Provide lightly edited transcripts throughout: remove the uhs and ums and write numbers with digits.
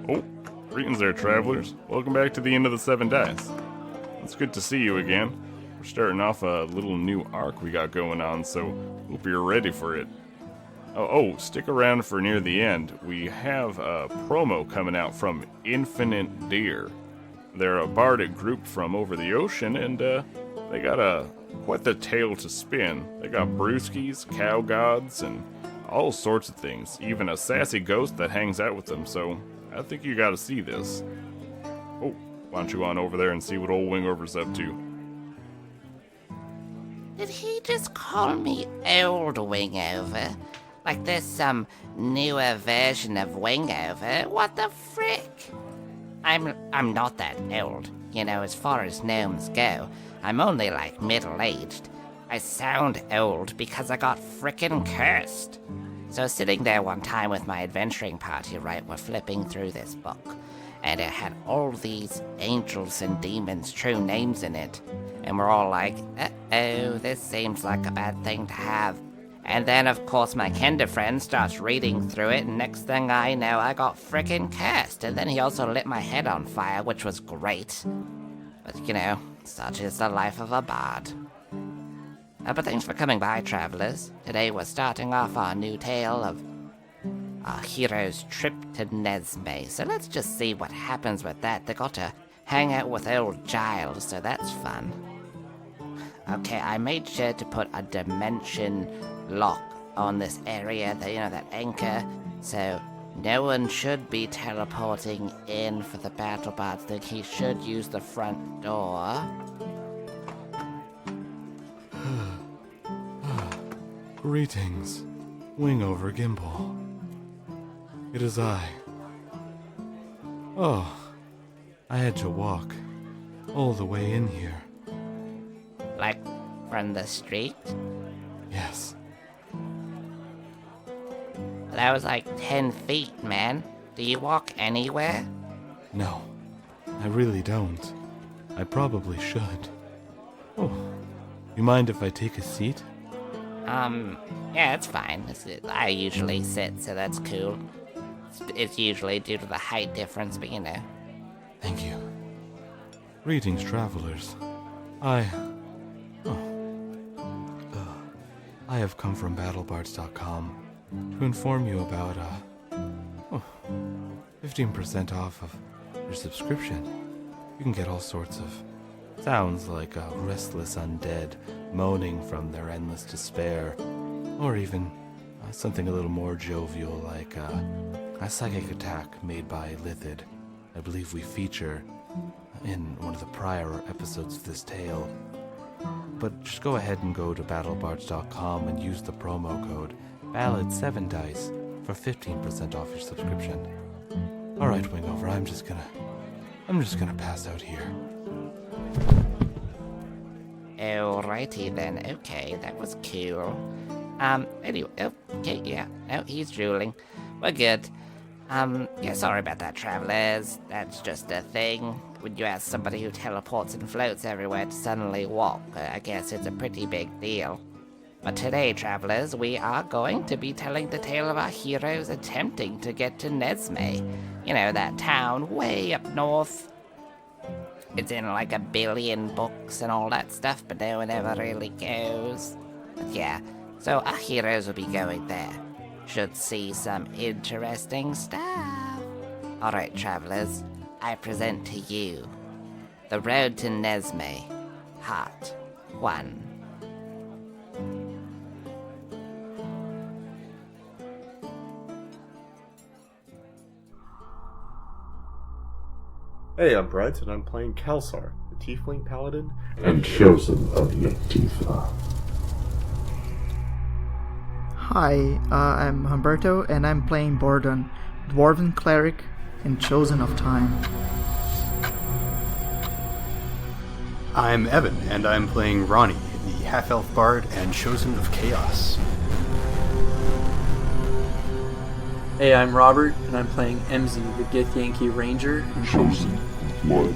Oh, greetings there, travelers. Welcome back to the end of the 7 days. It's good to see you again. We're starting off a little new arc we got going on, so hope you're ready for it. Stick around for near the end. We have a promo coming out from Infinite Deer. They're a bardic group from over the ocean, and they got quite the tale to spin. They got brewskis, cow gods, and all sorts of things. Even a sassy ghost that hangs out with them, so I think you gotta see this. Oh, why don't you on over there and see what old Wingover's up to? Did he just call me old Wingover? Like there's some newer version of Wingover? What the frick? I'm not that old. You know, as far as gnomes go, I'm only like middle-aged. I sound old because I got frickin' cursed. So sitting there one time with my adventuring party, right, we're flipping through this book, and it had all these angels and demons' true names in it. And we're all like, uh-oh, this seems like a bad thing to have. And then, of course, my kinder friend starts reading through it, and next thing I know, I got frickin' cursed. And then he also lit my head on fire, which was great. But, you know, such is the life of a bard. But thanks for coming by, travelers. Today we're starting off our new tale of our hero's trip to Nesme. So let's just see what happens with that. They got to hang out with old Giles, so that's fun. Okay, I made sure to put a dimension lock on this area, that anchor, so no one should be teleporting in for the battle bard thing. He should use the front door. Greetings, Wingover Gimble. It is I. Oh, I had to walk all the way in here. Like, from the street? Yes. That was like 10 feet, man. Do you walk anywhere? No, I really don't. I probably should. Oh, you mind if I take a seat? Yeah, it's fine. I usually sit, so that's cool. It's usually due to the height difference, but you know. Thank you. Greetings, travelers. I have come from BattleBards.com to inform you about 15% off of your subscription. You can get all sorts of sounds like a restless undead moaning from their endless despair, or even something a little more jovial like a psychic attack made by Lithid. I believe we feature in one of the prior episodes of this tale. But just go ahead and go to battlebards.com and use the promo code BALLAD7DICE for 15% off your subscription. Alright, Wingover, I'm just gonna pass out here. Alrighty then, okay, that was cool. Anyway, okay, yeah, no, he's drooling. We're good. Yeah, sorry about that, travelers. That's just a thing. When you ask somebody who teleports and floats everywhere to suddenly walk, I guess it's a pretty big deal. But today, travelers, we are going to be telling the tale of our heroes attempting to get to Nesme. You know, that town way up north. It's in like a billion books and all that stuff, but no one ever really goes. But yeah, so our heroes will be going there. Should see some interesting stuff. Alright, travelers, I present to you The Road to Nesme, Part 1. Hey, I'm Brett, and I'm playing Kelsar, the Tiefling Paladin and chosen of Yetifa. Hi, I'm Humberto, and I'm playing Bordon, Dwarven Cleric and Chosen of Time. I'm Evan, and I'm playing Ronnie, the Half-Elf Bard and Chosen of Chaos. Hey, I'm Robert, and I'm playing MZ, the Githyanki Ranger and Chosen of Blood.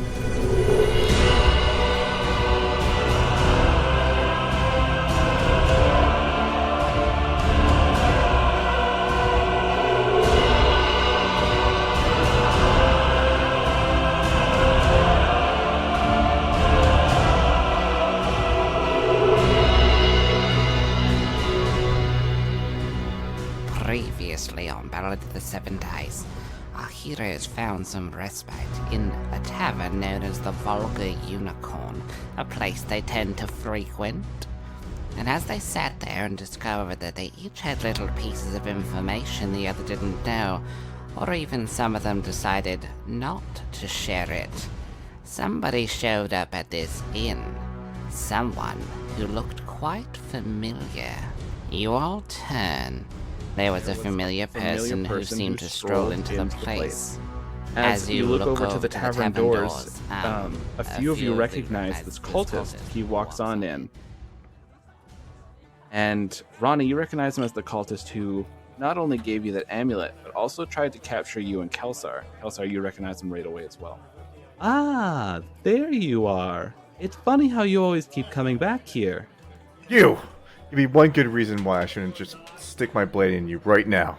the 7 Days, our heroes found some respite in a tavern known as the Vulgar Unicorn, a place they tend to frequent. And as they sat there and discovered that they each had little pieces of information the other didn't know, or even some of them decided not to share it, somebody showed up at this inn. Someone who looked quite familiar. You all turn. There was a familiar person who seemed to stroll into the place. As you look over to the tavern doors, a few of you recognize this cultist. He walks on in. And Ronnie, you recognize him as the cultist who not only gave you that amulet, but also tried to capture you and Kelsar. Kelsar, you recognize him right away as well. Ah, there you are. It's funny how you always keep coming back here. You! Give me one good reason why I shouldn't just stick my blade in you right now.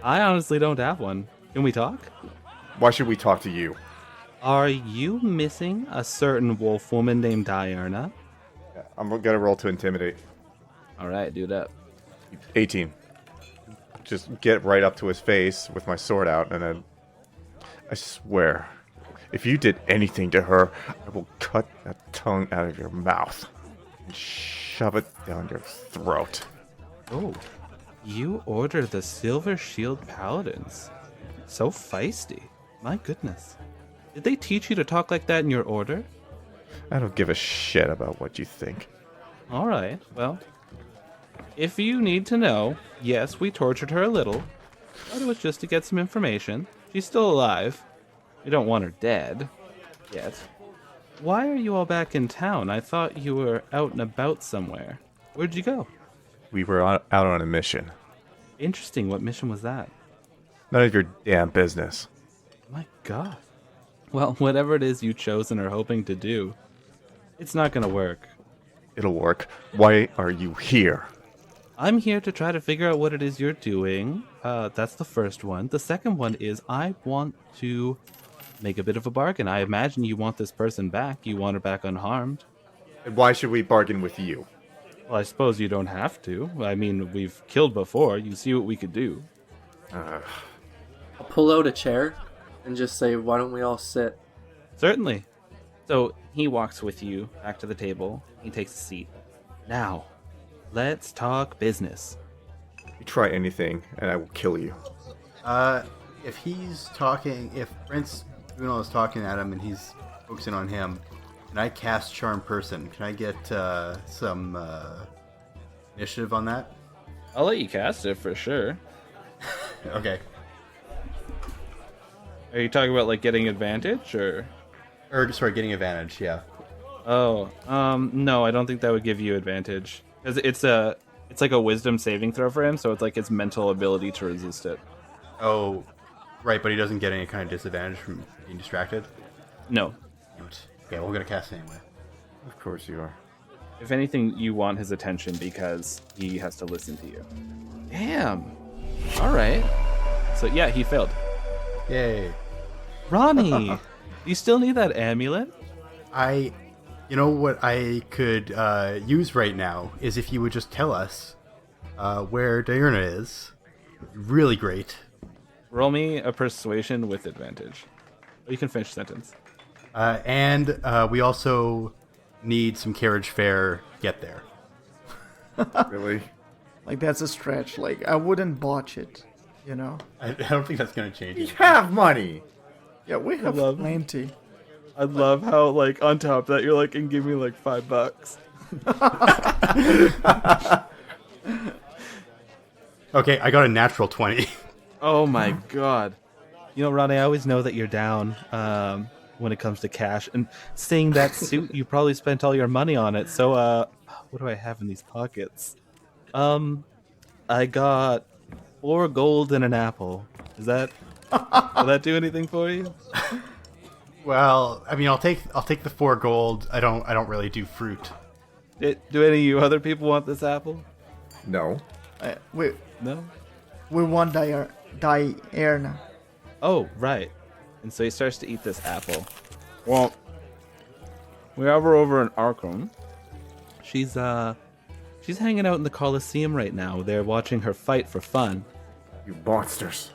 I honestly don't have one. Can we talk? Why should we talk to you? Are you missing a certain wolf woman named Diurna? Yeah, I'm gonna roll to intimidate. Alright, do that. 18. Just get right up to his face with my sword out, and then I swear, if you did anything to her, I will cut that tongue out of your mouth and shove it down your throat. Oh, you order the Silver Shield Paladins. So feisty. My goodness. Did they teach you to talk like that in your order? I don't give a shit about what you think. Alright, well, if you need to know, yes, we tortured her a little, but it was just to get some information. She's still alive. We don't want her dead. Yet. Why are you all back in town? I thought you were out and about somewhere. Where'd you go? We were out on a mission. Interesting. What mission was that? None of your damn business. My god. Well, whatever it is you chose and are hoping to do, it's not gonna work. It'll work. Why are you here? I'm here to try to figure out what it is you're doing. That's the first one. The second one is I want to make a bit of a bargain. I imagine you want this person back. You want her back unharmed. And why should we bargain with you? Well, I suppose you don't have to. I mean, we've killed before. You see what we could do. I'll pull out a chair and just say, why don't we all sit? Certainly. So he walks with you back to the table. He takes a seat. Now, let's talk business. You try anything, and I will kill you. If he's talking, if Prince Bruno is talking at him and he's focusing on him, and I cast Charm Person, can I get some initiative on that? I'll let you cast it for sure. Okay. Are you talking about like getting advantage or? Or sorry, getting advantage. Yeah. Oh, no, I don't think that would give you advantage because it's like a wisdom saving throw for him, so it's like his mental ability to resist it. Oh, right, but he doesn't get any kind of disadvantage from being distracted. No. Damn it. Okay, well, we're gonna cast it anyway. Of course you are. If anything, you want his attention because he has to listen to you. Damn. All right. So yeah, he failed. Yay. Ronnie, you still need that amulet? You know what I could use right now is if you would just tell us where Diurna is. Really great. Roll me a persuasion with advantage. Or you can finish the sentence. And we also need some carriage fare to get there. Really? Like, that's a stretch. Like, I wouldn't botch it, you know? I don't think that's going to change We it. have money! Yeah, we have plenty. I love how, like, on top of that, you're like, and give me, like, $5. Okay, I got a natural 20. Oh my god. You know, Ronnie, I always know that you're down when it comes to cash. And seeing that suit, you probably spent all your money on it. So, what do I have in these pockets? I got 4 gold and an apple. Is that... will that do anything for you? Well, I mean, I'll take the 4 gold. I don't really do fruit. Do any of you other people want this apple? No. No? We want Diurna. Oh, right. And so he starts to eat this apple. Well, we have her over in Arkham. She's hanging out in the Coliseum right now. They're watching her fight for fun. You monsters.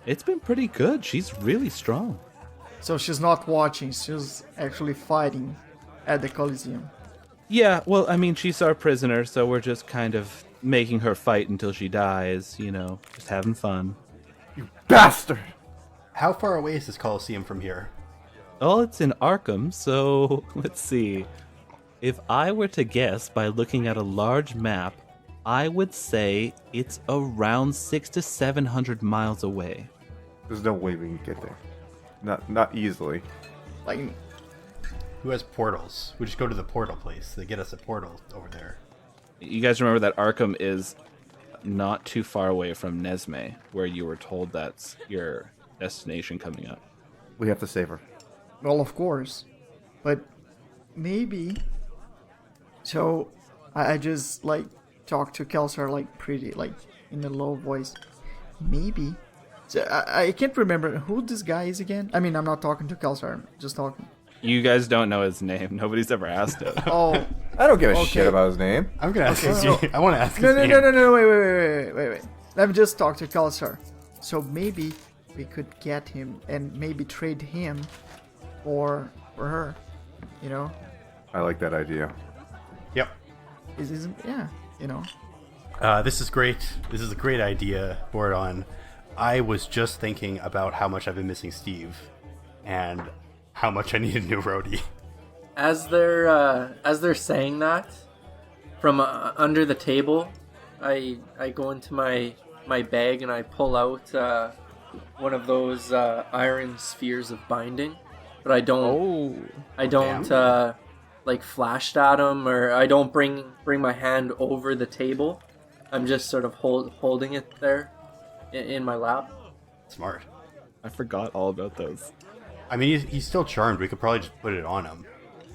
It's been pretty good. She's really strong. So she's not watching, she's actually fighting at the Coliseum. Yeah, well, I mean, she's our prisoner, so we're just kind of making her fight until she dies, just having fun. Bastard! How far away is this Coliseum from here? Oh, it's in Arkham, so let's see. If I were to guess by looking at a large map, I would say it's around 600 to 700 miles away. There's no way we can get there. Not easily. Like, Who has portals? We just go to the portal place. They get us a portal over there. You guys remember that Arkham is not too far away from Nesme, where you were told that's your destination coming up. We have to save her. well, of course. But maybe... So, I just, like, talk to Kelsar, like, pretty, like, in a low voice. Maybe... So, I can't remember who this guy is again. I mean, I'm not talking to Kelsar, I'm just talking. You guys don't know his name. Nobody's ever asked it. Oh, I don't give a Okay. shit about his name. I'm gonna ask Okay, his name. I want to ask no, his no, name. no, no, no, wait. Let me just talk to Kelsar. So maybe we could get him and maybe trade him for her, you know? I like that idea. Yep. Yeah, you know. This is great. This is a great idea, Bordon. I was just thinking about how much I've been missing Steve, and how much I need a new roadie. As they're saying that, from under the table, I go into my bag and I pull out one of those iron spheres of binding, but I don't like flashed at him, or I don't bring my hand over the table. I'm just sort of holding it there in my lap. Smart. I forgot all about those. I mean, he's still charmed. We could probably just put it on him.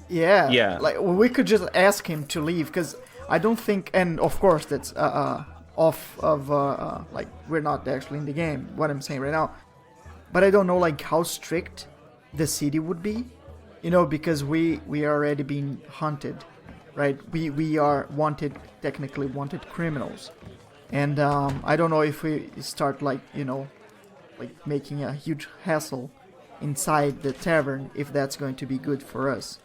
Yeah. Yeah. Like, we could just ask him to leave, because I don't think, and of course that's off of, like, we're not actually in the game, what I'm saying right now. But I don't know, like, how strict the city would be, you know, because we are already being hunted, right? We are technically wanted criminals. And I don't know if we start, like, you know, like making a huge hassle inside the tavern, if that's going to be good for us.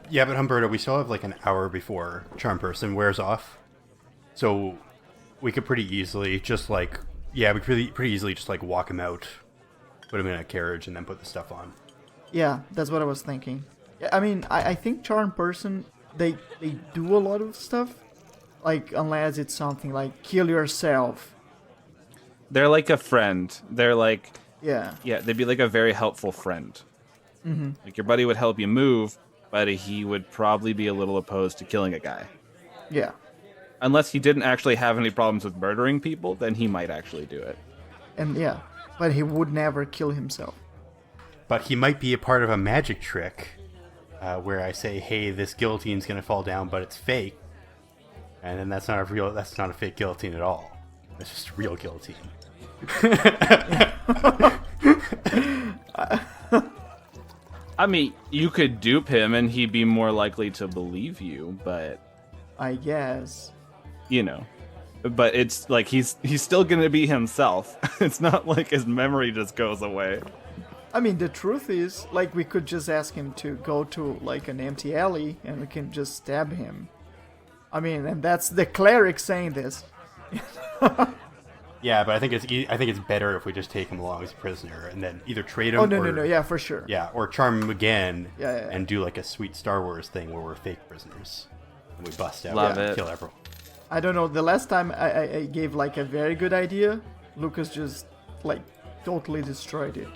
Yeah, but Humberto, we still have like an hour before Charm Person wears off. So we could pretty easily just like, we could pretty easily just like walk him out, put him in a carriage, and then put the stuff on. Yeah, that's what I was thinking. Yeah, I mean, I think Charm Person, they do a lot of stuff. Like, unless it's something like kill yourself. They're like a friend. They're like, Yeah. yeah, they'd be like a very helpful friend. Mm-hmm. Like, your buddy would help you move, but he would probably be a little opposed to killing a guy. Yeah. Unless he didn't actually have any problems with murdering people, then he might actually do it. And yeah, but he would never kill himself. But he might be a part of a magic trick where I say, hey, this guillotine's going to fall down, but it's fake. And then that's not a fake guillotine at all. It's just a real guillotine. I mean, you could dupe him and he'd be more likely to believe you, but, I guess. you know. But it's like he's still going to be himself. It's not like his memory just goes away. I mean, the truth is, like, we could just ask him to go to, like, an empty alley and we can just stab him. I mean, and that's the cleric saying this. Yeah, but I think it's better if we just take him along as a prisoner and then either trade him. Oh, no, yeah, for sure. Yeah, or charm him again. Yeah. And do like a sweet Star Wars thing where we're fake prisoners and we bust out Love and it. kill everyone. I don't know, the last time I gave, like, a very good idea, Lucas just, like, totally destroyed it.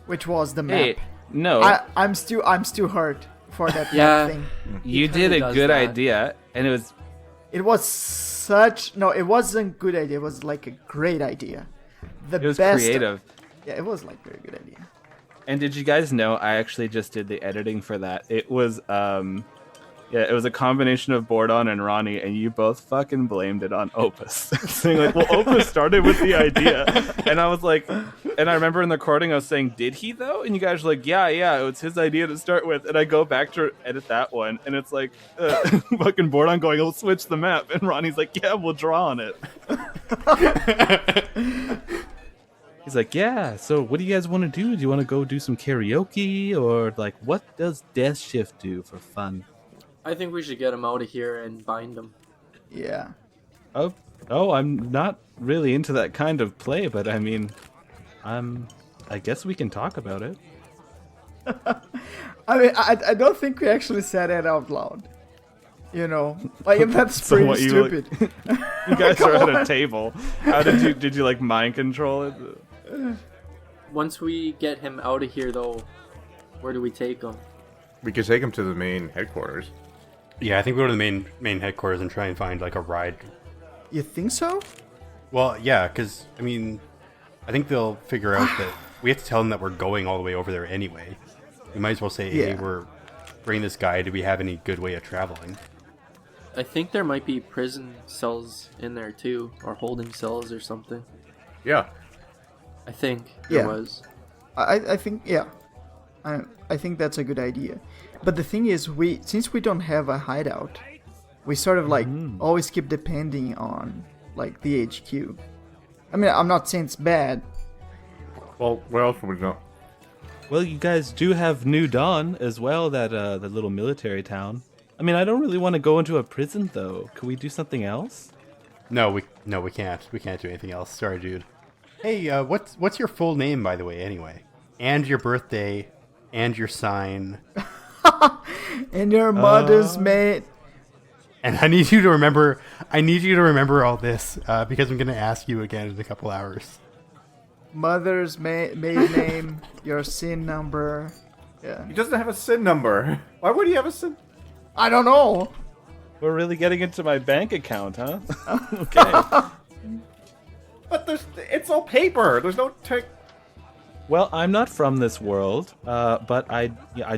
Which was the map. Hey, no, I'm still hurt for that Yeah. map thing. you kinda did a does good that. idea, and it was It wasn't good idea. It was like a great idea. The it was best. creative. Yeah, it was like very good idea. And did you guys know I actually just did the editing for that? It was it was a combination of Bordon and Ronnie, and you both fucking blamed it on Opus. Saying like, well, Opus started with the idea. And I was like, and I remember in the recording I was saying, did he though? And you guys were like, yeah, it was his idea to start with. And I go back to edit that one, and it's like fucking Bordon going, we'll switch the map. And Ronnie's like, yeah, we'll draw on it. He's like, yeah, so what do you guys want to do? Do you want to go do some karaoke? Or, like, what does Death Shift do for fun? I think we should get him out of here and bind him. Yeah. Oh, I'm not really into that kind of play, but I mean, I guess we can talk about it. I mean, I don't think we actually said it out loud. You know, like that's So pretty what, you, stupid. You guys are at a table. How did you like mind control it? Once we get him out of here, though, where do we take him? We could take him to the main headquarters. Yeah, I think we go to the main headquarters and try and find like a ride. You think so? Well, yeah, because I mean, I think they'll figure out that we have to tell them that we're going all the way over there anyway. We might as well say, hey, Yeah. we're bringing this guy. Do we have any good way of traveling? I think there might be prison cells in there too, or holding cells or something. Yeah. I think there Yeah. was. I think, yeah. I think that's a good idea. But the thing is, since we don't have a hideout, we sort of like always keep depending on like the HQ. I mean, I'm not saying it's bad. Well, where else would we go? Well, you guys do have New Dawn as well, that little military town. I mean, I don't really want to go into a prison though. Could we do something else? No, we can't. We can't do anything else. Sorry, dude. Hey, what's your full name, by the way? Anyway, and your birthday, and your sign. And your mother's mate. And I need you to remember. I need you to remember all this because I'm going to ask you again in a couple hours. Mother's maiden name, your SIN number. Yeah. He doesn't have a SIN number. Why would he have a SIN? I don't know. We're really getting into my bank account, huh? Okay. But it's all paper. There's no tech. Well, I'm not from this world, but I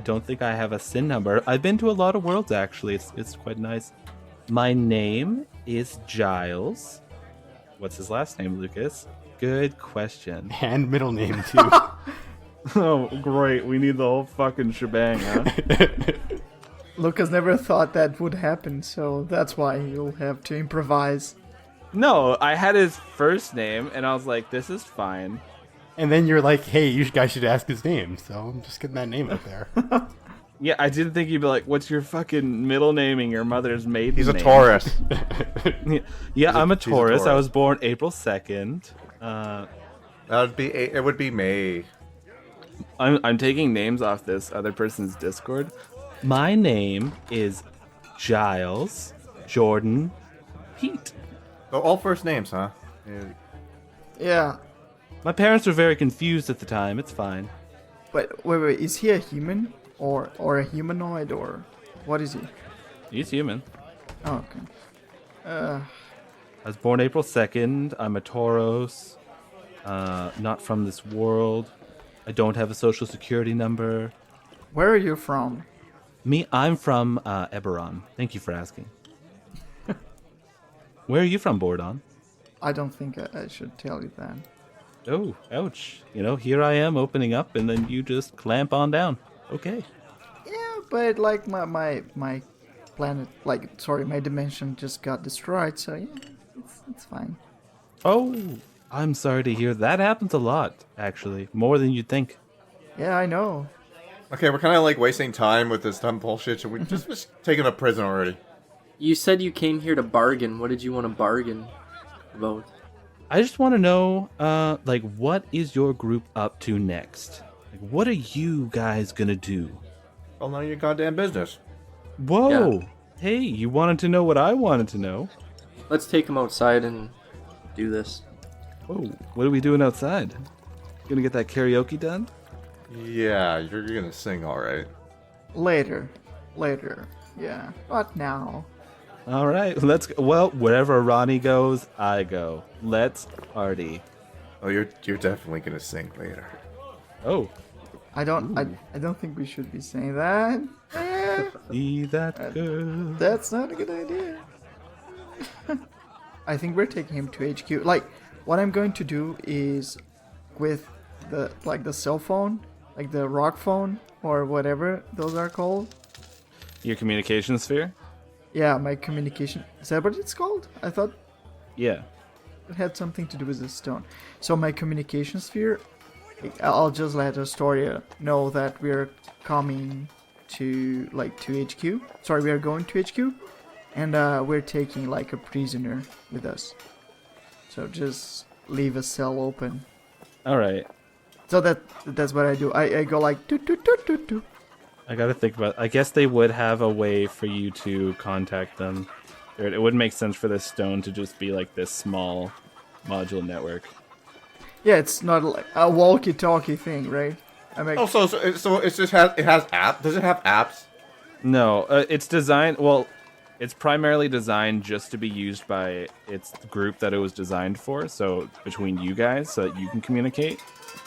don't think I have a SIN number. I've been to a lot of worlds actually. It's quite nice. My name is Giles. What's his last name, Lucas? Good question. And middle name too. Oh, great. We need the whole fucking shebang, huh? Lucas never thought that would happen, so that's why you'll have to improvise. No, I had his first name, and I was like, this is fine. And then you're like, hey, you guys should ask his name. So I'm just getting that name out there. Yeah, I didn't think you'd be like, what's your fucking middle name and your mother's maiden He's a name? Taurus. Yeah, I'm a he's a Taurus. I Taurus. was born April 2nd. It would be May. I'm taking names off this other person's Discord. My name is Giles Jordan Pete. Oh, all first names, huh? Yeah. Yeah. My parents were very confused at the time. It's fine. But wait, is he a human? Or a humanoid, or what is he? He's human. Oh, okay. I was born April 2nd. I'm a Tauros. Not from this world. I don't have a social security number. Where are you from? I'm from Eberron. Thank you for asking. Where are you from, Bordon? I don't think I should tell you that. Oh, ouch. You know, here I am opening up, and then you just clamp on down. Okay. Yeah, but like my planet, my dimension just got destroyed, so yeah, it's fine. Oh, I'm sorry to hear. That happens a lot, actually. More than you'd think. Yeah, I know. Okay, we're kind of like wasting time with this dumb bullshit. Should we just take him to prison already? You said you came here to bargain. What did you want to bargain about? I just want to know, what is your group up to next? Like, what are you guys gonna do? Well, none of your goddamn business. Whoa! Yeah. Hey, you wanted to know what I wanted to know. Let's take him outside and do this. Whoa, what are we doing outside? Gonna get that karaoke done? Yeah, you're gonna sing, all right. Later. Yeah, not now. All right, let's go. Well, wherever Ronnie goes, I go. Let's party. Oh, you're definitely gonna sing later. Oh, I don't think we should be saying that. be that girl. That's not a good idea. I think we're taking him to HQ. Like, what I'm going to do is with the cell phone, like the rock phone or whatever those are called. Your communication sphere? Yeah, my communication. Is that what it's called? I thought. Yeah. it had something to do with the stone. So my communication sphere, I'll just let Astoria know that we're coming to HQ. Sorry, we are going to HQ, and we're taking like a prisoner with us. So just leave a cell open. All right. So that's what I do. I go like doot doot doot doot doot. I gotta think about. I guess they would have a way for you to contact them. It wouldn't make sense for this stone to just be like this small module network. Yeah, it's not like a walkie-talkie thing, right? So it just has app. Does it have apps? No, it's designed. Well, it's primarily designed just to be used by its group that it was designed for. So between you guys, so that you can communicate.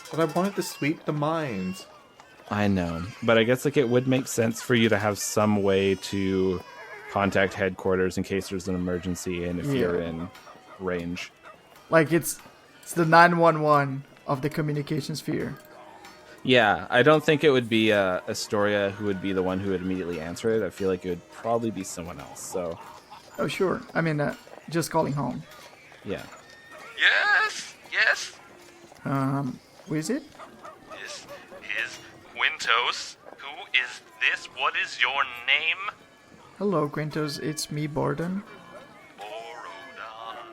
But I wanted to sweep the mines. I know, but I guess like it would make sense for you to have some way to contact headquarters in case there's an emergency and if you're in range. Like it's the 911 of the communication sphere. Yeah, I don't think it would be Astoria who would be the one who would immediately answer it. I feel like it would probably be someone else. So. Oh sure. I mean, just calling home. Yeah. Yes. Who is it? This is Quintos. Who is this? What is your name? Hello, Quintos. It's me, Borden. Borodon.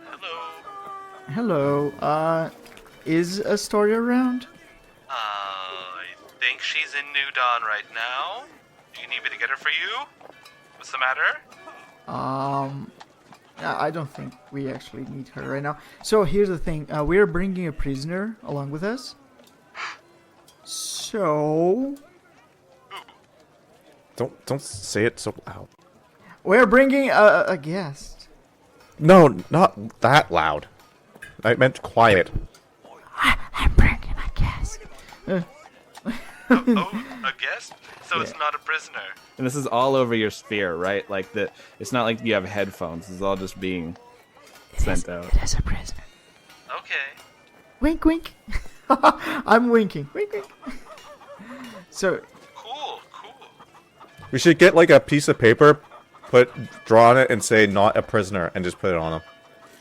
Hello. Hello. Is Astoria around? I think she's in New Dawn right now. Do you need me to get her for you? What's the matter? I don't think we actually need her right now. So here's the thing. We're bringing a prisoner along with us. So... Don't say it so loud. We're bringing a guest. No, not that loud. I meant quiet. I'm bringing a guest. Oh, a guest? So it's not a prisoner. And this is all over your sphere, right? Like it's not like you have headphones. It's all just being sent out. It is a prisoner. Okay. Wink, wink. I'm winking. Wink, wink. So, Cool. We should get like a piece of paper, draw on it, and say "not a prisoner," and just put it on him.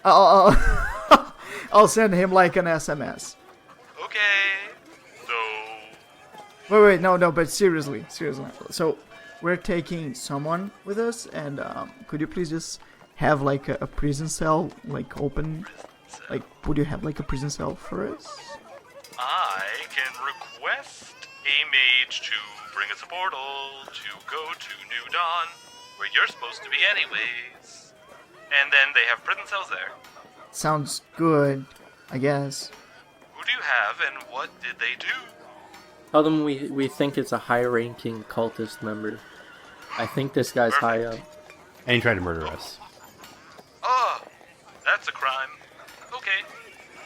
I'll send him like an SMS. Okay. So... Wait, no, but seriously. So, we're taking someone with us, and could you please just have like a prison cell, like open? Like, would you have like a prison cell for us? I can request a mage to bring us a portal to go to New Dawn, where you're supposed to be anyways. And then they have prison cells there. Sounds good, I guess. Who do you have and what did they do? Tell them we think it's a high-ranking cultist member. I think this guy's high up. And he tried to murder us. Oh, that's a crime. Okay,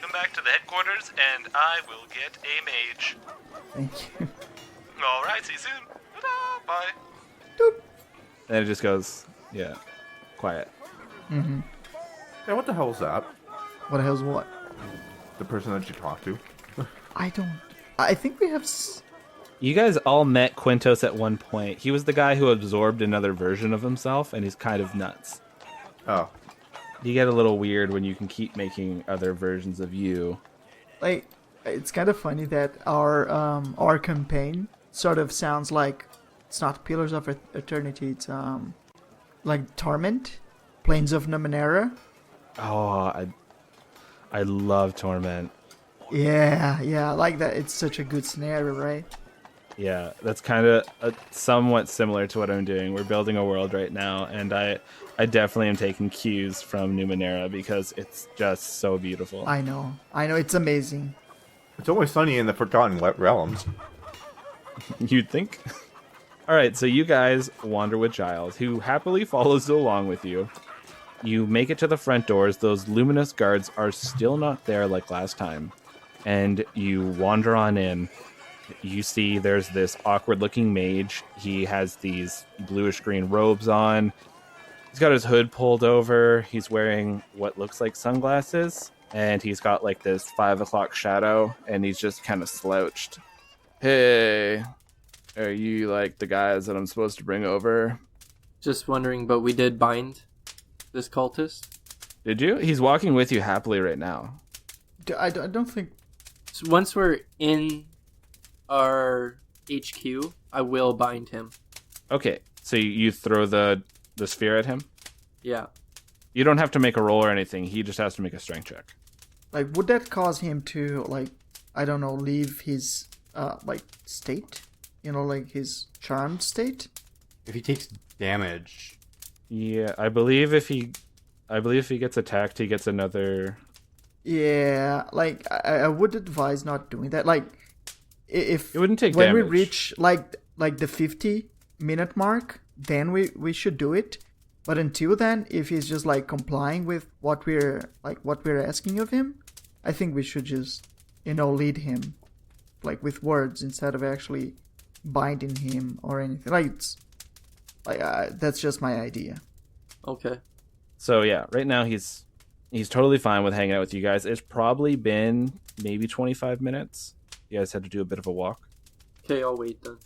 come back to the headquarters and I will get a mage. Thank you. Alright, see you soon. Ta-da, bye. And it just goes, quiet. Yeah, what the hell is that? What the hell's what? The person that you talked to? I think we have... You guys all met Quintos at one point. He was the guy who absorbed another version of himself, and he's kind of nuts. Oh. You get a little weird when you can keep making other versions of you. Like, it's kind of funny that our campaign sort of sounds like it's not Pillars of Eternity. It's like Torment, Plains of Numenera. Oh, I love Torment. Yeah, I like that. It's such a good scenario, right? Yeah, that's kind of somewhat similar to what I'm doing. We're building a world right now, and I definitely am taking cues from Numenera because it's just so beautiful. I know, it's amazing. It's only sunny in the Forgotten Realms. You'd think? Alright, so you guys wander with Giles, who happily follows along with you. You make it to the front doors. Those luminous guards are still not there like last time. And you wander on in. You see there's this awkward-looking mage. He has these bluish-green robes on. He's got his hood pulled over. He's wearing what looks like sunglasses. And he's got like this 5 o'clock shadow. And he's just kind of slouched. Hey, are you like the guys that I'm supposed to bring over? Just wondering, but we did bind this cultist? Did you? He's walking with you happily right now. I don't think. So once we're in our HQ, I will bind him. Okay, so you throw the sphere at him? Yeah. You don't have to make a roll or anything. He just has to make a strength check. Like, would that cause him to, like, I don't know, leave his, like, state? You know, like his charmed state? If he takes damage, Yeah, I believe if he gets attacked, he gets another. Yeah, like, I would advise not doing that. Like, if It wouldn't take when we damage. reach like the 50-minute mark, then we should do it. But until then, if he's just like complying with what we're asking of him, I think we should just, you know, lead him like with words instead of actually binding him or anything. Like, it's like that's just my idea. Okay. So yeah, right now he's totally fine with hanging out with you guys. It's probably been maybe 25 minutes. You guys had to do a bit of a walk. Okay, I'll wait then.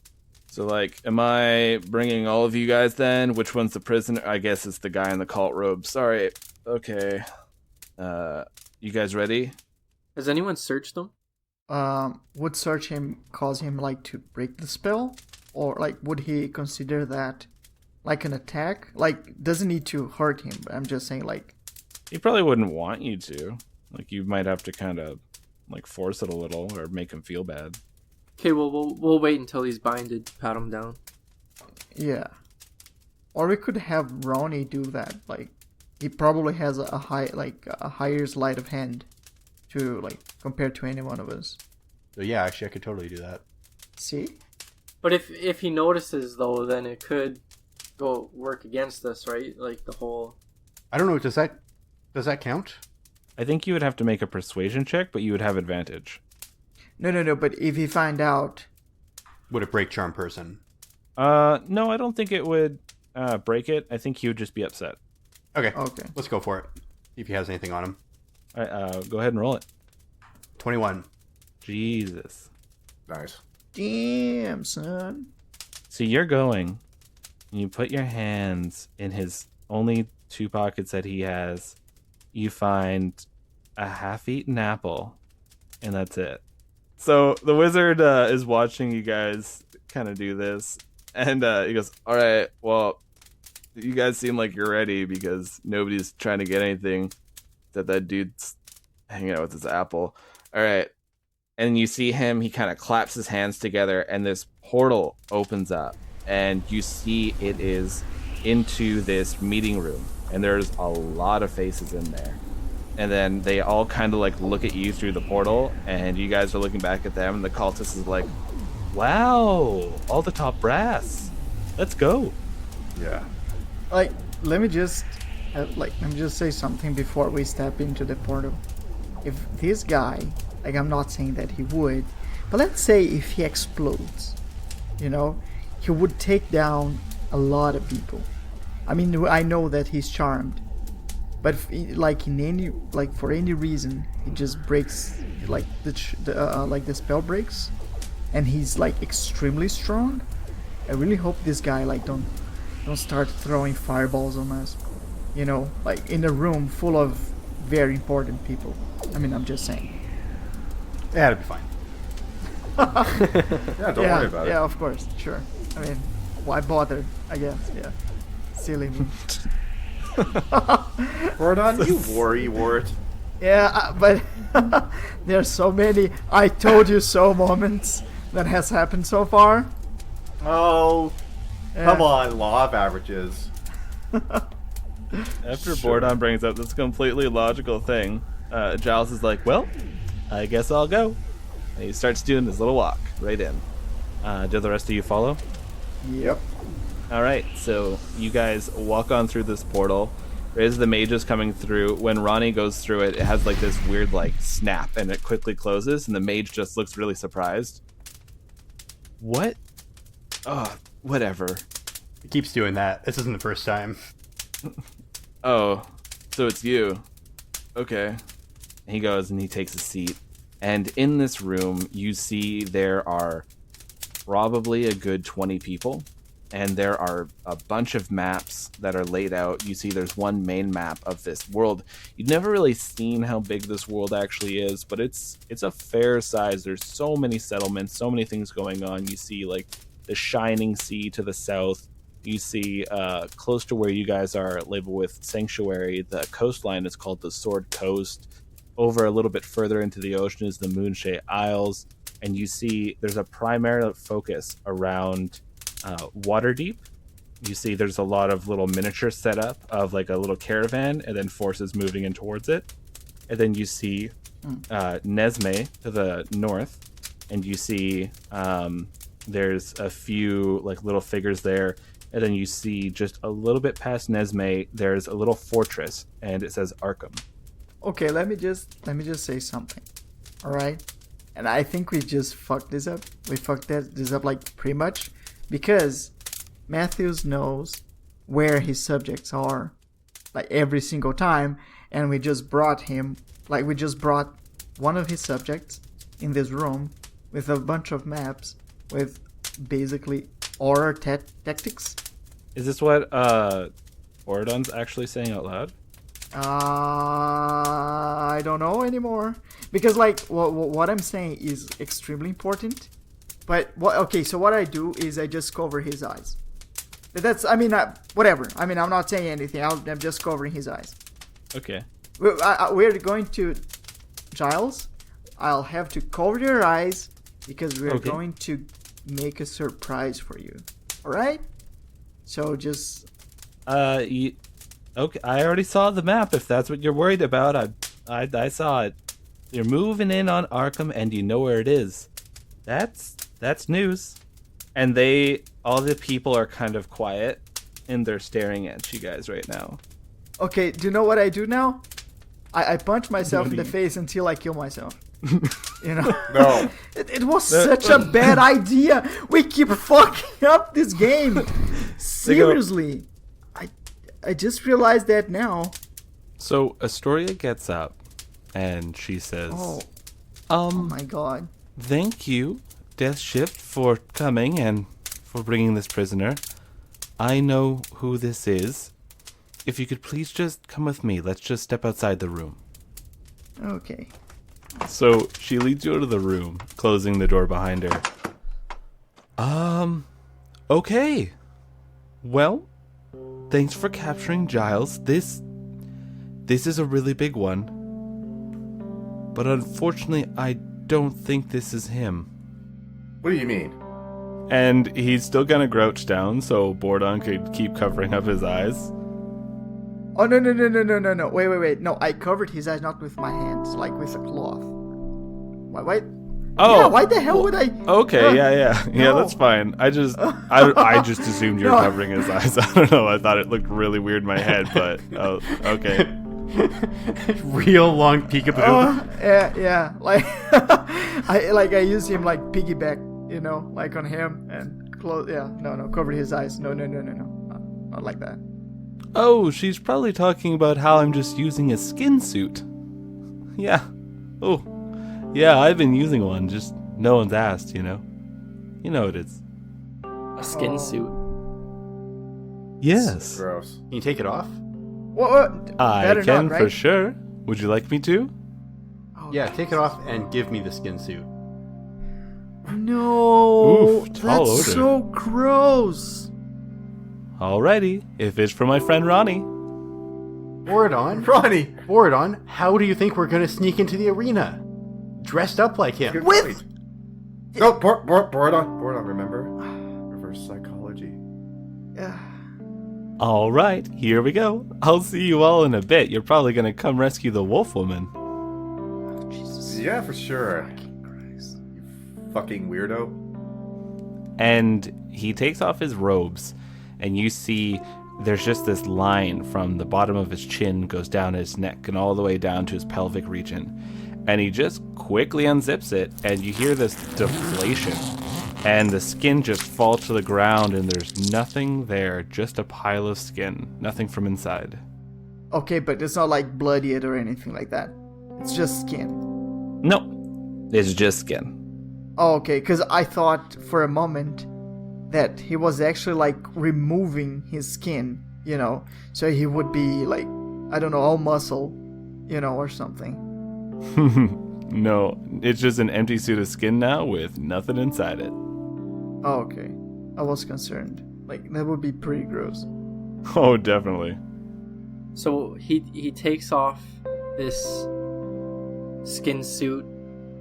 So, like, am I bringing all of you guys then? Which one's the prisoner? I guess it's the guy in the cult robe. Sorry. Okay. You guys ready? Has anyone searched them? Would search him cause him like to break the spell, or like would he consider that like an attack? Like, doesn't need to hurt him. But I'm just saying, like, He probably wouldn't want you to. Like, you might have to kind of, like, force it a little or make him feel bad. Okay, well, we'll wait until he's binded, pat him down. yeah. Or we could have Ronnie do that. Like, he probably has a higher sleight of hand to, like, compared to any one of us. so yeah, actually, I could totally do that. See? But if he notices, though, then it could go work against us, right? Like, the whole... I don't know. Does that count? I think you would have to make a persuasion check, but you would have advantage. No. But if he find out, Would it break charm person? No, I don't think it would break it. I think he would just be upset. Okay. okay. Let's go for it. See if he has anything on him. All right, go ahead and roll it. 21. Jesus. Nice. Damn, son. So you're going, and you put your hands in his only 2 pockets that he has. You find a half-eaten apple, and that's it. So the wizard is watching you guys kind of do this, and he goes, "All right, well, you guys seem like you're ready because nobody's trying to get anything. That dude's hanging out with his apple. All right." And you see him, he kind of claps his hands together, and this portal opens up, and you see it is into this meeting room, and there's a lot of faces in there. And then they all kind of like look at you through the portal, and you guys are looking back at them, and the cultist is like, "Wow, all the top brass. Let's go." Yeah. Like, let me just say something before we step into the portal. If this guy, like, I'm not saying that he would, but let's say if he explodes, you know, he would take down a lot of people. I mean, I know that he's charmed, but if, for any reason, he just breaks, like the spell breaks, and he's like extremely strong. I really hope this guy don't start throwing fireballs on us, you know, like in a room full of very important people. I mean, I'm just saying. Yeah, it'll be fine. Yeah, don't worry about it. Yeah, of course, sure. I mean, why bother? I guess. Yeah, silly me. Gordon, you worrywart. Yeah, but there are so many "I told you so" moments that has happened so far. Oh, Yeah. come on, law of averages. After Bordon brings up this completely logical thing, Giles is like, "Well, I guess I'll go." And he starts doing this little walk right in. Do the rest of you follow? Yep. All right, so you guys walk on through this portal. As the mage is coming through, when Ronnie goes through it, it has like this weird like snap, and it quickly closes, and the mage just looks really surprised. What? Oh, whatever. He keeps doing that. This isn't the first time. Oh, so it's you. Okay. He goes and he takes a seat. And in this room, you see there are probably a good 20 people. and there are a bunch of maps that are laid out. You see there's one main map of this world. You've never really seen how big this world actually is, but it's a fair size. There's so many settlements, so many things going on. You see like the shining sea to the south. You see close to where you guys are labeled with Sanctuary, the coastline is called the Sword Coast. Over a little bit further into the ocean is the Moonshade Isles, and you see there's a primary focus around Waterdeep. You see there's a lot of little miniature setup of like a little caravan and then forces moving in towards it. And then you see Nesme to the north, and you see there's a few like little figures there. And then you see just a little bit past Nesme, there's a little fortress, and it says Arkham. Okay, let me just say something. All right, and I think we just fucked this up. We fucked this up like pretty much, because Matthews knows where his subjects are, like every single time, and we just brought one of his subjects in this room with a bunch of maps with basically horror tactics. Is this what Oridon's actually saying out loud? I don't know anymore, because like what I'm saying is extremely important. But so what I do is I just cover his eyes. Whatever. I mean, I'm not saying anything. I'm just covering his eyes. Okay. We're going to Giles. I'll have to cover your eyes because we're going to make a surprise for you. All right? So just okay. I already saw the map. If that's what you're worried about, I saw it. You're moving in on Arkham, and you know where it is. That's news. And all the people are kind of quiet, and they're staring at you guys right now. Okay. Do you know what I do now? I punch myself in the face until I kill myself. You know? No. It was such a bad idea. We keep fucking up this game. Seriously. I just realized that now. So Astoria gets up, and she says, Oh my god. Thank you, Death Shift, for coming and for bringing this prisoner. I know who this is. If you could please just come with me. Let's just step outside the room. Okay. So she leads you out of the room, closing the door behind her. Okay. Well, thanks for capturing Giles. This is a really big one. But unfortunately, I don't think this is him. What do you mean? And he's still gonna crouch down so Bordon could keep covering up his eyes. Oh, no. Wait. No, I covered his eyes not with my hands, like with a cloth. Why? Oh, yeah, why the hell would I? Okay, yeah, No. that's fine. I just assumed you were covering his eyes. I don't know. I thought it looked really weird in my head, but okay. Real long peekaboo. Yeah. Like I use him like piggyback, you know, like on him and close. Yeah, no, cover his eyes. No, not like that. Oh, she's probably talking about how I'm just using a skin suit. Yeah. Oh, yeah, I've been using one, just no one's asked, you know? You know it is. A skin suit. Yes. Gross. Can you take it off? What? I Better can not, right? for sure. Would you like me to? Oh, Yeah, take it off and give me the skin suit. No, Oof, tall that's odor. so gross. Alrighty, if it's for my friend Ronnie. Borodon, how do you think we're gonna sneak into the arena? Dressed up like him. With No, Borodon, remember? Reverse psychology. Alright, here we go. I'll see you all in a bit. You're probably gonna come rescue the wolf woman. Yeah, for sure. You fucking weirdo. And he takes off his robes, and you see there's just this line from the bottom of his chin goes down his neck and all the way down to his pelvic region. And he just quickly unzips it, and you hear this deflation. And the skin just falls to the ground, and there's nothing there, just a pile of skin. Nothing from inside. Okay, but it's not like bloodied or anything like that. It's just skin. No, it's just skin. Oh, okay, because I thought for a moment that he was actually like removing his skin, you know, so he would be like, I don't know, all muscle, you know, or something. No, it's just an empty suit of skin now with nothing inside it. Oh, okay. I was concerned. Like, that would be pretty gross. Oh, definitely. So he takes off this skin suit,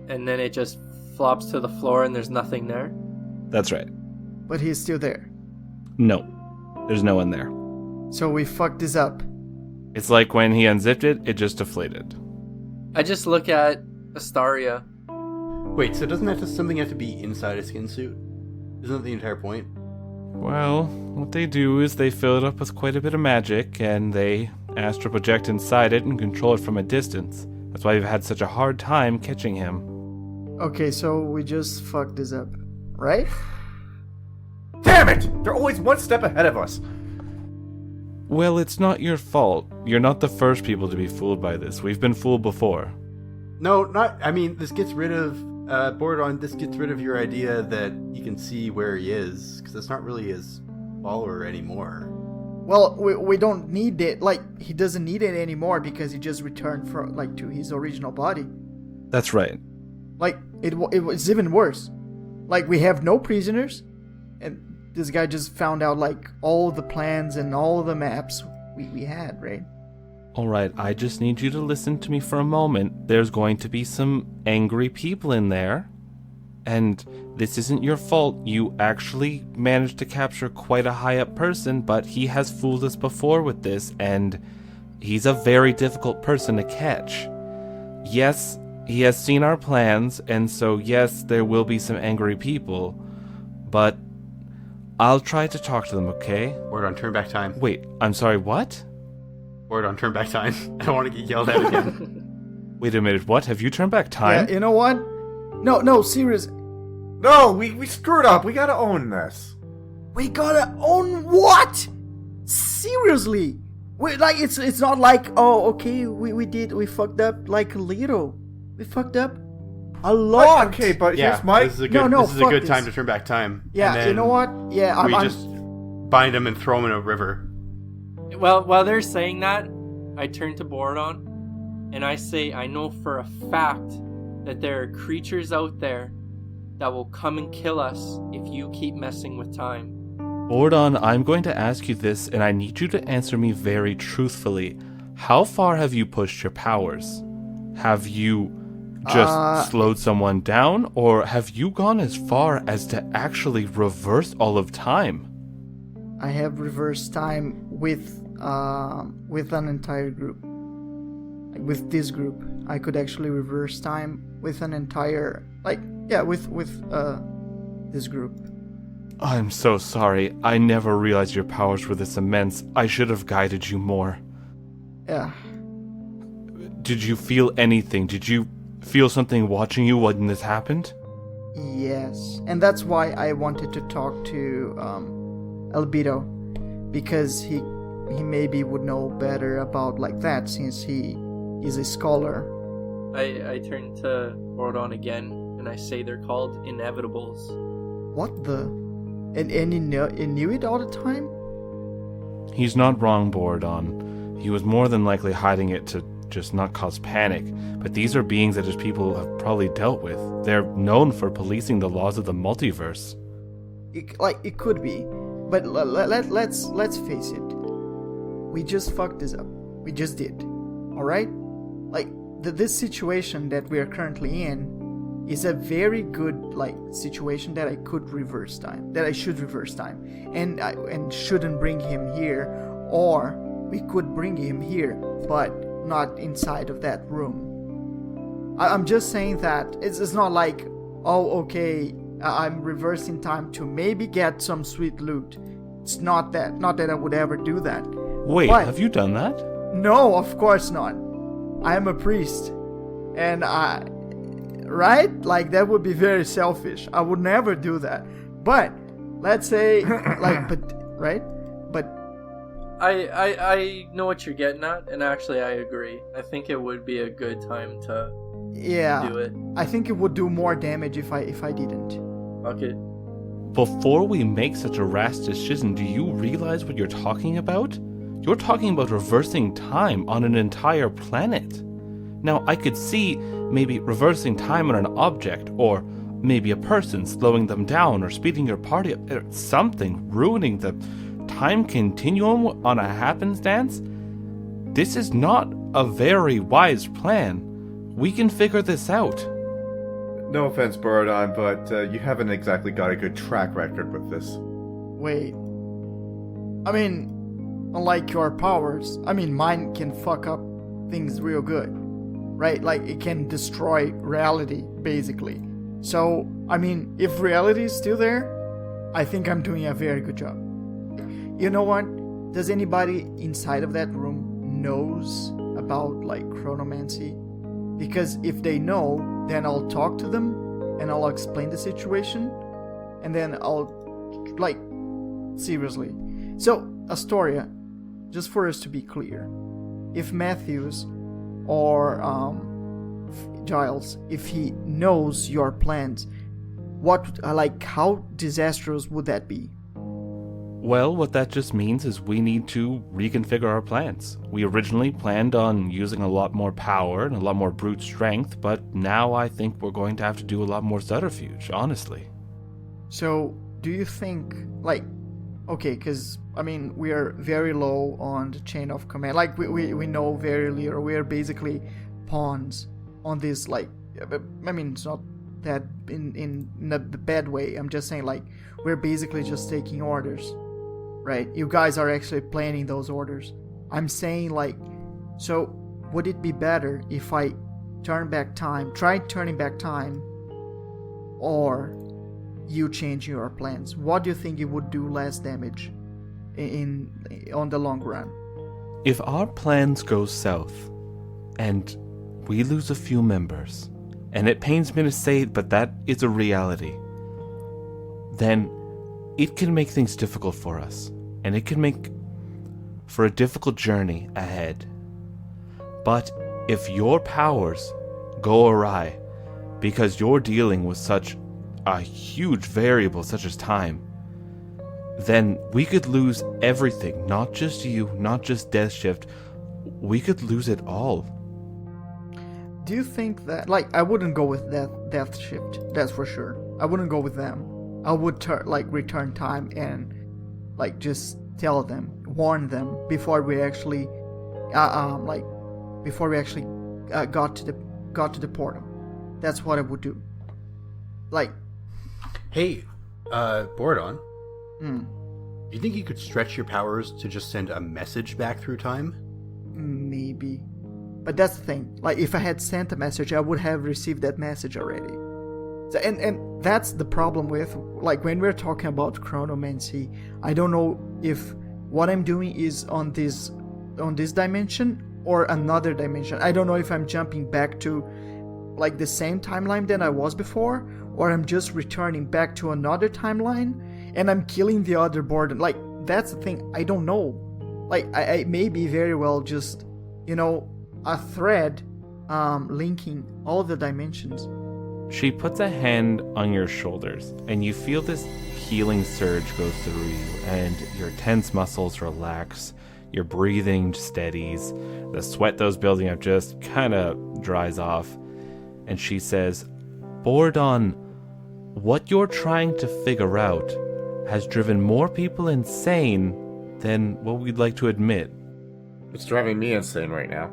and then it just flops to the floor, and there's nothing there. That's right. But he's still there. No, there's no one there. So we fucked this up. It's like when he unzipped it, it just deflated. I just look at Astaria. Wait, so doesn't something have to be inside a skin suit? Isn't that the entire point? Well, what they do is they fill it up with quite a bit of magic, and they astral project inside it and control it from a distance. That's why we've had such a hard time catching him. Okay, so we just fucked this up, right? Damn it! They're always one step ahead of us. Well, it's not your fault. You're not the first people to be fooled by this. We've been fooled before. No, not. I mean, this gets rid of. This gets rid of your idea that you can see where he is, because it's not really his follower anymore. Well, we don't need it. Like, he doesn't need it anymore because he just returned from like to his original body. That's right. Like, it was even worse. Like, we have no prisoners, and this guy just found out like all the plans and all the maps we had, right? Alright, I just need you to listen to me for a moment. There's going to be some angry people in there. And this isn't your fault. You actually managed to capture quite a high-up person, but he has fooled us before with this, and he's a very difficult person to catch. Yes, he has seen our plans, and so yes, there will be some angry people, but I'll try to talk to them, okay? Word on turn back time. Wait, I'm sorry, what? Word on turn back time. I don't want to get yelled at again. Wait a minute, what? Have you turned back time? Yeah, you know what? No, serious. No, we screwed up. We gotta own this. We gotta own what? Seriously? Like, it's not like, oh, okay, we fucked up like a little. We fucked up a lot. Okay, but Yeah, here's my... this is a good, No, this is a fuck good this. time to turn back time. Yeah, And then you know what? Yeah, we I'm just bind him and throw him in a river. Well, while they're saying that, I turn to Borodon, and I say, I know for a fact that there are creatures out there that will come and kill us if you keep messing with time. Bordon, I'm going to ask you this, and I need you to answer me very truthfully. How far have you pushed your powers? Have you just slowed someone down, or have you gone as far as to actually reverse all of time? I have reversed time with an entire group. Like, with this group, I could actually reverse time with an entire, with this group. I'm so sorry. I never realized your powers were this immense. I should have guided you more. Yeah. Did you feel anything? Did you feel something watching you when this happened? Yes, and that's why I wanted to talk to Albedo, because he maybe would know better about like that, since he is a scholar. I turn to Borodon again, and I say they're called inevitables. What the? And he knew it all the time? He's not wrong, Borodon. He was more than likely hiding it to just not cause panic, but these are beings that his people have probably dealt with. They're known for policing the laws of the multiverse. It could be, but let's face it. We just fucked this up. We just did. Alright? Like, this situation that we are currently in is a very good, like, situation that I could reverse time. That I should reverse time. And shouldn't bring him here. Or we could bring him here, but not inside of that room. I'm just saying that it's not like, oh, okay, I'm reversing time to maybe get some sweet loot. It's not that. Not that I would ever do that. Wait, But- have you done that? No, of course not. I am a priest. And right? Like, that would be very selfish. I would never do that. But, let's say, right? But, I know what you're getting at, and actually I agree. I think it would be a good time to yeah. do it. I think it would do more damage if I didn't. Fuck it. before we make such a rash decision, do you realize what you're talking about? You're talking about reversing time on an entire planet. Now, I could see maybe reversing time on an object, or maybe a person, slowing them down, or speeding your party up, or something, ruining the time continuum on a happenstance. This is not a very wise plan. We can figure this out. No offense, Borodon, but you haven't exactly got a good track record with this. Wait. I mean, unlike your powers, mine can fuck up things real good, right? Like, it can destroy reality, basically. So, if reality is still there, I think I'm doing a very good job. You know what? Does anybody inside of that room knows about, like, chronomancy? Because if they know, then I'll talk to them, and I'll explain the situation, and then I'll, like, seriously. So, Astoria, just for us to be clear, if Matthews or Giles, if he knows your plans, how disastrous would that be? Well, what that just means is we need to reconfigure our plans. We originally planned on using a lot more power and a lot more brute strength, but now I think we're going to have to do a lot more subterfuge, honestly. So, do you think, okay, because, we are very low on the chain of command. Like, we know very little. We are basically pawns on this, it's not that in the bad way. I'm just saying, we're basically just taking orders, right? You guys are actually planning those orders. I'm saying, so would it be better if I try turning back time, or you changing your plans? What do you think it would do less damage on the long run? If our plans go south, and we lose a few members, and it pains me to say it, but that is a reality, then it can make things difficult for us, and it can make for a difficult journey ahead. But if your powers go awry because you're dealing with such a huge variable such as time, then we could lose everything, not just you, not just Death Shift, we could lose it all. Do you think that, I wouldn't go with Death Shift, that's for sure. I wouldn't go with them. I would return time and just tell them, warn them before we actually got to the portal. That's what I would do. Hey, Borodon. Do you think you could stretch your powers to just send a message back through time? Maybe. But that's the thing. If I had sent a message, I would have received that message already. So, and that's the problem with, when we're talking about chronomancy, I don't know if what I'm doing is on this dimension or another dimension. I don't know if I'm jumping back to, the same timeline than I was before, or I'm just returning back to another timeline, and I'm killing the other board. That's the thing. I don't know. I may be very well just, a thread linking all the dimensions. She puts a hand on your shoulders, and you feel this healing surge go through you, and your tense muscles relax, your breathing steadies, the sweat that was building up just kind of dries off, and she says, Borodon, what you're trying to figure out has driven more people insane than what we'd like to admit. It's driving me insane right now.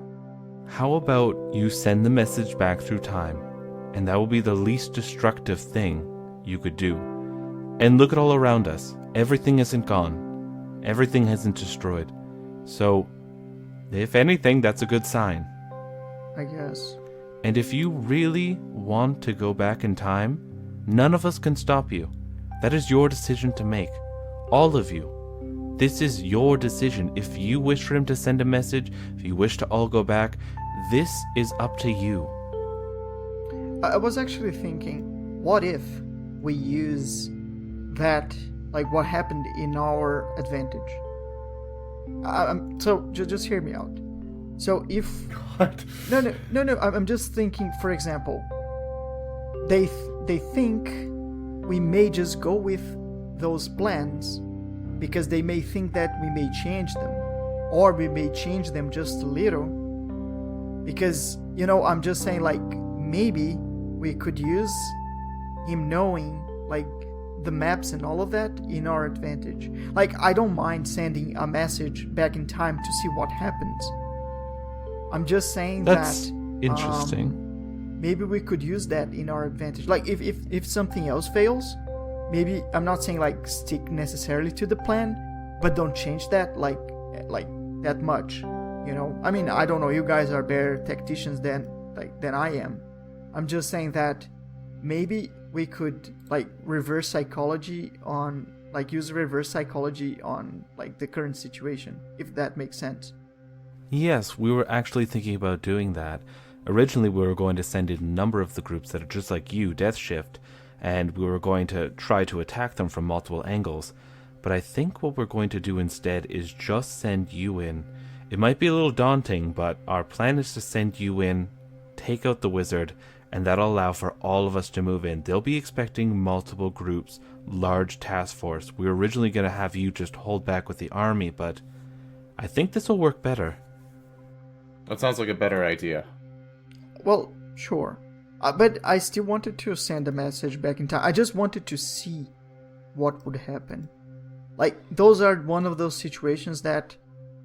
How about you send the message back through time, and that will be the least destructive thing you could do. And look at all around us. Everything isn't gone. Everything isn't destroyed. So, if anything, that's a good sign. I guess. And if you really want to go back in time, none of us can stop you. That is your decision to make. All of you. This is your decision. If you wish for him to send a message, if you wish to all go back, this is up to you. I was actually thinking, what if we use that, what happened in our advantage? So just hear me out. So if What? No, I'm just thinking. For example, they think we may just go with those plans because they may think that we may change them, or we may change them just a little. Because, I'm just saying, like, maybe we could use him knowing, like, the maps and all of that in our advantage. Like, I don't mind sending a message back in time to see what happens. I'm just saying That's that interesting. maybe we could use that in our advantage. Like, if something else fails, maybe, I'm not saying like stick necessarily to the plan, but don't change that like that much. I mean, I don't know, you guys are better tacticians than I am. I'm just saying that maybe we could like use reverse psychology on like the current situation, if that makes sense. Yes, we were actually thinking about doing that. Originally, we were going to send in a number of the groups that are just like you, Death Shift, and we were going to try to attack them from multiple angles. But I think what we're going to do instead is just send you in. It might be a little daunting, but our plan is to send you in, take out the wizard, and that'll allow for all of us to move in. They'll be expecting multiple groups, large task force. We were originally going to have you just hold back with the army, but I think this will work better. That sounds like a better idea. Well, sure. But I still wanted to send a message back in time. I just wanted to see what would happen. Like, those are one of those situations that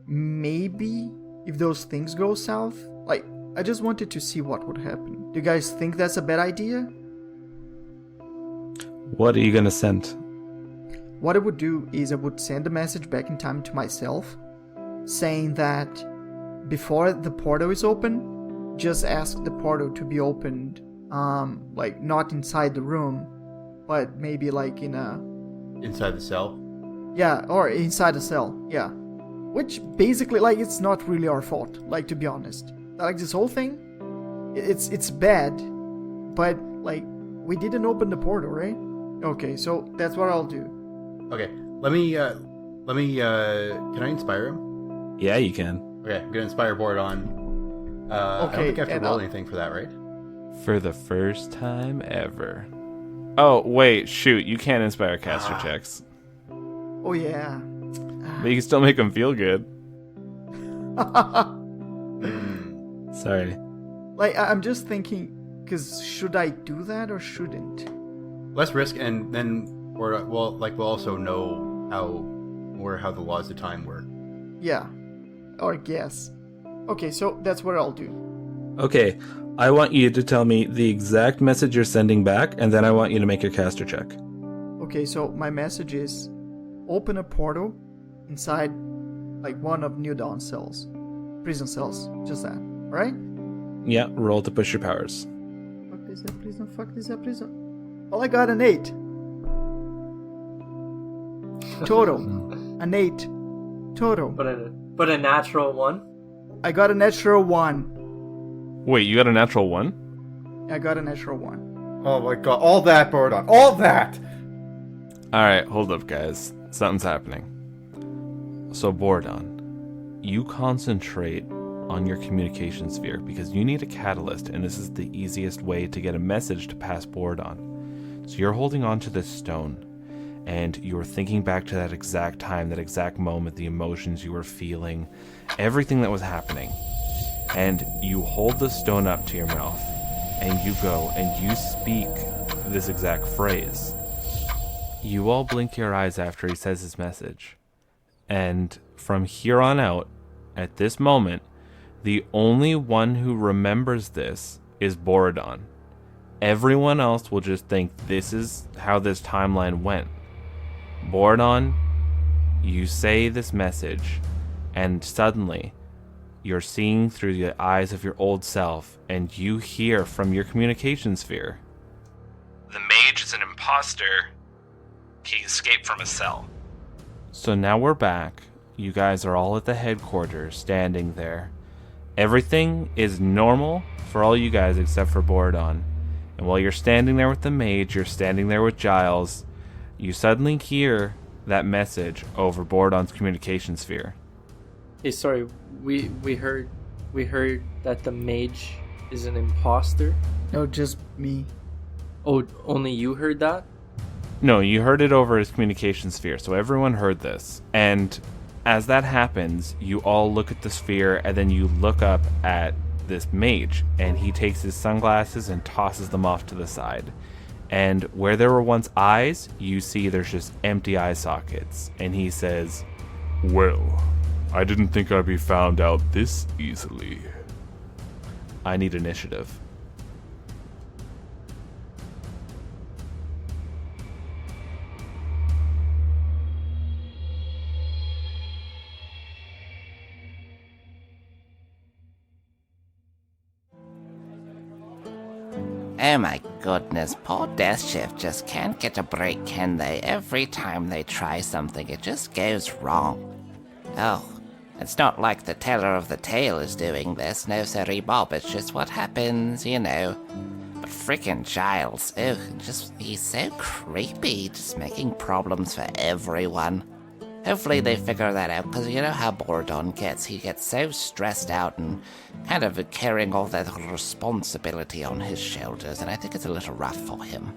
maybe if those things go south, like, I just wanted to see what would happen. Do you guys think that's a bad idea? What are you going to send? What I would do is I would send a message back in time to myself saying that before the portal is open, just ask the portal to be opened, like not inside the room, but maybe like Inside the cell? Yeah, or inside the cell, yeah. Which basically, like, it's not really our fault, like, to be honest. Like, this whole thing, it's bad, but, like, we didn't open the portal, right? Okay, so that's what I'll do. Okay, let me, can I inspire him? Yeah, you can. Okay, I'm gonna inspire Borodon. I don't think I have to roll anything for that, right? For the first time ever. Oh, wait, shoot, you can't inspire caster checks. Oh, yeah. But you can still make them feel good. Sorry. Like, I'm just thinking, because should I do that or shouldn't? Less risk, and then we'll also know how the laws of time work. Yeah, or guess. Okay, so that's what I'll do. Okay, I want you to tell me the exact message you're sending back, and then I want you to make your caster check. Okay, so my message is open a portal inside like one of New Dawn's cells. Prison cells, just that. Alright? Yeah, roll to push your powers. Fuck this up, please don't fuck this up, please don't. Well, I got an 8. Total. An 8. Total. But a natural 1? I got a natural 1. Wait, you got a natural 1? I got a natural 1. Oh my god, all that, Borodon, all that! Alright, hold up, guys. Something's happening. So, Borodon, you concentrate on your communication sphere because you need a catalyst, and this is the easiest way to get a message to pass Borodon. So you're holding on to this stone, and you're thinking back to that exact time, that exact moment, the emotions you were feeling, everything that was happening. And you hold the stone up to your mouth, and you go and you speak this exact phrase. You all blink your eyes after he says his message. And from here on out, at this moment, the only one who remembers this is Borodon. Everyone else will just think this is how this timeline went. Borodon, you say this message, and suddenly you're seeing through the eyes of your old self, and you hear from your communication sphere. The mage is an imposter. He escaped from a cell. So now we're back. You guys are all at the headquarters, standing there. Everything is normal for all you guys except for Borodon. And while you're standing there with the mage, you're standing there with Giles, you suddenly hear that message over Borodon's communication sphere. Hey, sorry, we heard that the mage is an imposter. No, just me. Oh, only you heard that? No, you heard it over his communication sphere, so everyone heard this. And as that happens, you all look at the sphere, and then you look up at this mage, and he takes his sunglasses and tosses them off to the side. And where there were once eyes, you see there's just empty eye sockets. And he says, Well, I didn't think I'd be found out this easily. I need initiative. Oh my goodness, poor Death Shift just can't get a break, can they? Every time they try something, it just goes wrong. Oh, it's not like the teller of the tale is doing this, no siree Bob, it's just what happens, you know. But frickin' Giles, he's so creepy, just making problems for everyone. Hopefully they figure that out, because you know how Bordon gets. He gets so stressed out and kind of carrying all that responsibility on his shoulders, and I think it's a little rough for him.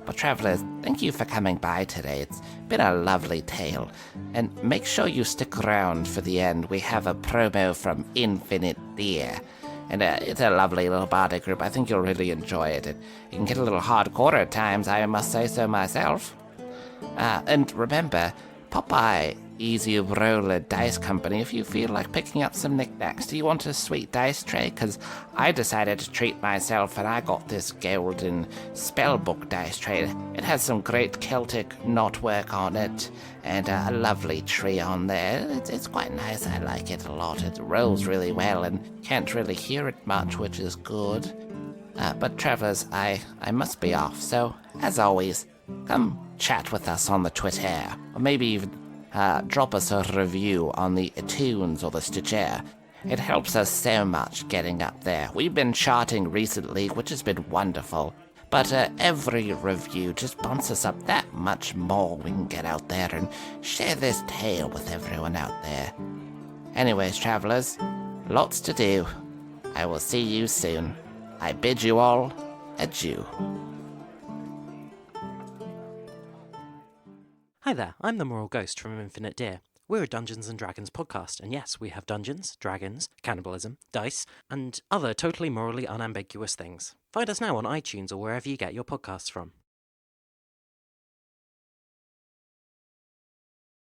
But travelers, thank you for coming by today. It's been a lovely tale. And make sure you stick around for the end. We have a promo from Infinite Deer. And it's a lovely little party group. I think you'll really enjoy it. It can get a little hardcore at times, I must say so myself. And remember, Popeye Easy Roller Dice Company if you feel like picking up some knickknacks. Do you want a sweet dice tray? Because I decided to treat myself and I got this golden spellbook dice tray. It has some great Celtic knotwork on it and a lovely tree on there. It's quite nice. I like it a lot. It rolls really well and can't really hear it much, which is good. But travelers, I must be off. So, as always, come chat with us on the Twitter, or maybe even drop us a review on the iTunes or the Stitcher. It helps us so much getting up there. We've been charting recently, which has been wonderful, but every review just bumps us up that much more. We can get out there and share this tale with everyone out there. Anyways, travelers, lots to do. I will see you soon. I bid you all adieu. Hi there, I'm the Moral Ghost from Infinite Deer. We're a Dungeons & Dragons podcast, and yes, we have dungeons, dragons, cannibalism, dice, and other totally morally unambiguous things. Find us now on iTunes or wherever you get your podcasts from.